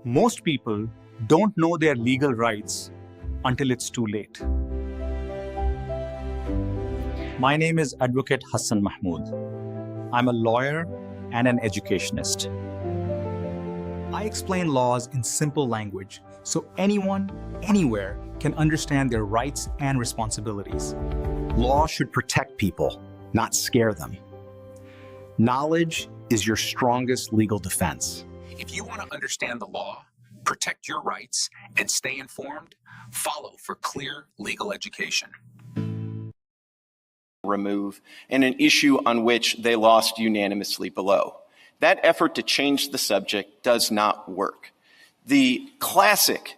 Most people don't know their legal rights until it's too late. My name is Advocate Hassan Mahmood. I'm a lawyer and an educationist. I explain laws in simple language so anyone, anywhere can understand their rights and responsibilities. Law should protect people, not scare them. Knowledge is your strongest legal defense. If you want to understand the law, protect your rights, and stay informed, follow for clear legal education. Remove, and an issue on which they lost unanimously below. That effort to change the subject does not work. The classic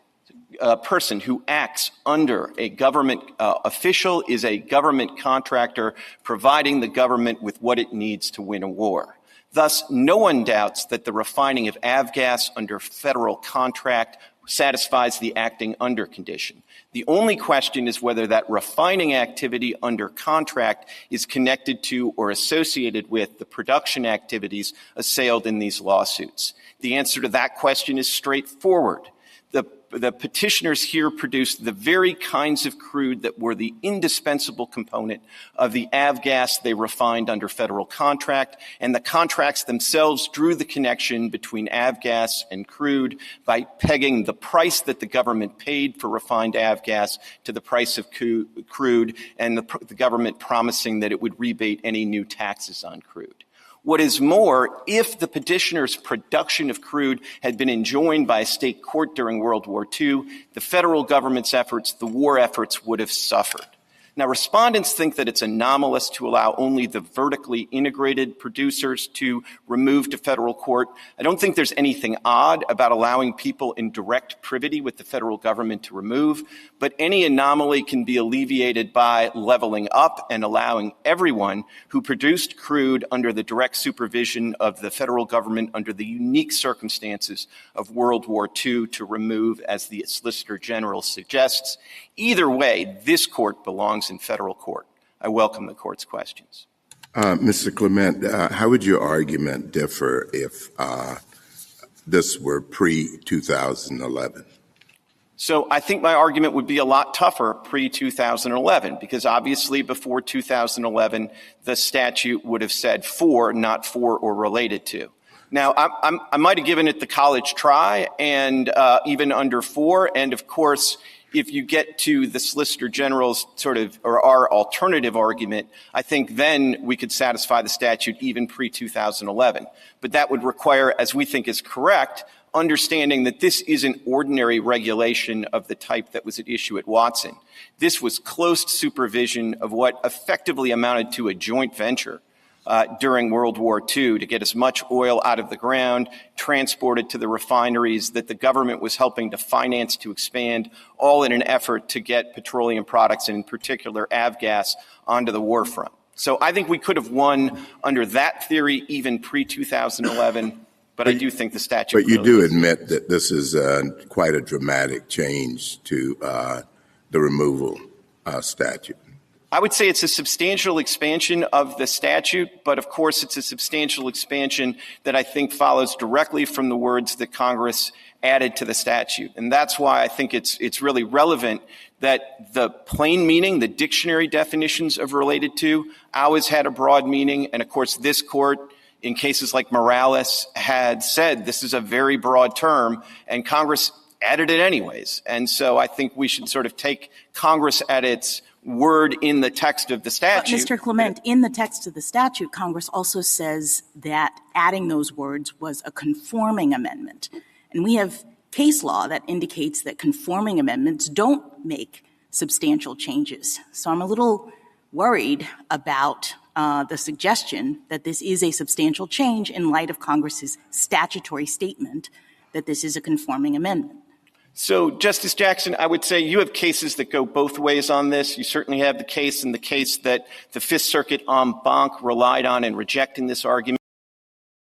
person who acts under a government official is a government contractor providing the government with what it needs to win a war. Thus, no one doubts that the refining of avgas under federal contract satisfies the acting under condition. The only question is whether that refining activity under contract is connected to or associated with the production activities assailed in these lawsuits. The answer to that question is straightforward. The petitioners here produced the very kinds of crude that were the indispensable component of the avgas they refined under federal contract, and the contracts themselves drew the connection between avgas and crude by pegging the price that the government paid for refined avgas to the price of crude, and the government promising that it would rebate any new taxes on crude. What is more, if the petitioner's production of crude had been enjoined by a state court during World War II, the federal government's efforts, the war efforts, would have suffered. Now, respondents think that it's anomalous to allow only the vertically integrated producers to remove to federal court. I don't think there's anything odd about allowing people in direct privity with the federal government to remove, but any anomaly can be alleviated by leveling up and allowing everyone who produced crude under the direct supervision of the federal government under the unique circumstances of World War II to remove, as the Solicitor General suggests. Either way, this court belongs in federal court. I welcome the court's questions. Mr. Clement, how would your argument differ if this were pre-2011? So I think my argument would be a lot tougher pre-2011, because obviously before 2011, the statute would have said for, not for or related to. Now, I might have given it the college try, and even under for, and of course, if you get to the Solicitor General's or our alternative argument, I think then we could satisfy the statute even pre-2011. But that would require, as we think is correct, understanding that this isn't ordinary regulation of the type that was at issue at Watson. This was close supervision of what effectively amounted to a joint venture during World War II to get as much oil out of the ground, transported to the refineries that the government was helping to finance to expand, all in an effort to get petroleum products, and in particular avgas, onto the war front. So I think we could have won under that theory even pre-2011, but I do think the statute— But you do admit that this is quite a dramatic change to the removal statute. I would say it's a substantial expansion of the statute, but of course it's a substantial expansion that I think follows directly from the words that Congress added to the statute. And that's why I think it's really relevant that the plain meaning, the dictionary definitions of related to, always had a broad meaning. And of course this court, in cases like Morales, had said this is a very broad term, and Congress added it anyways. And so I think we should sort of take Congress at its word in the text of the statute. But Mr. Clement, in the text of the statute, Congress also says that adding those words was a conforming amendment. And we have case law that indicates that conforming amendments don't make substantial changes. So I'm a little worried about the suggestion that this is a substantial change in light of Congress's statutory statement that this is a conforming amendment. So, Justice Jackson, I would say you have cases that go both ways on this. You certainly have the case that the Fifth Circuit en banc relied on in rejecting this argument.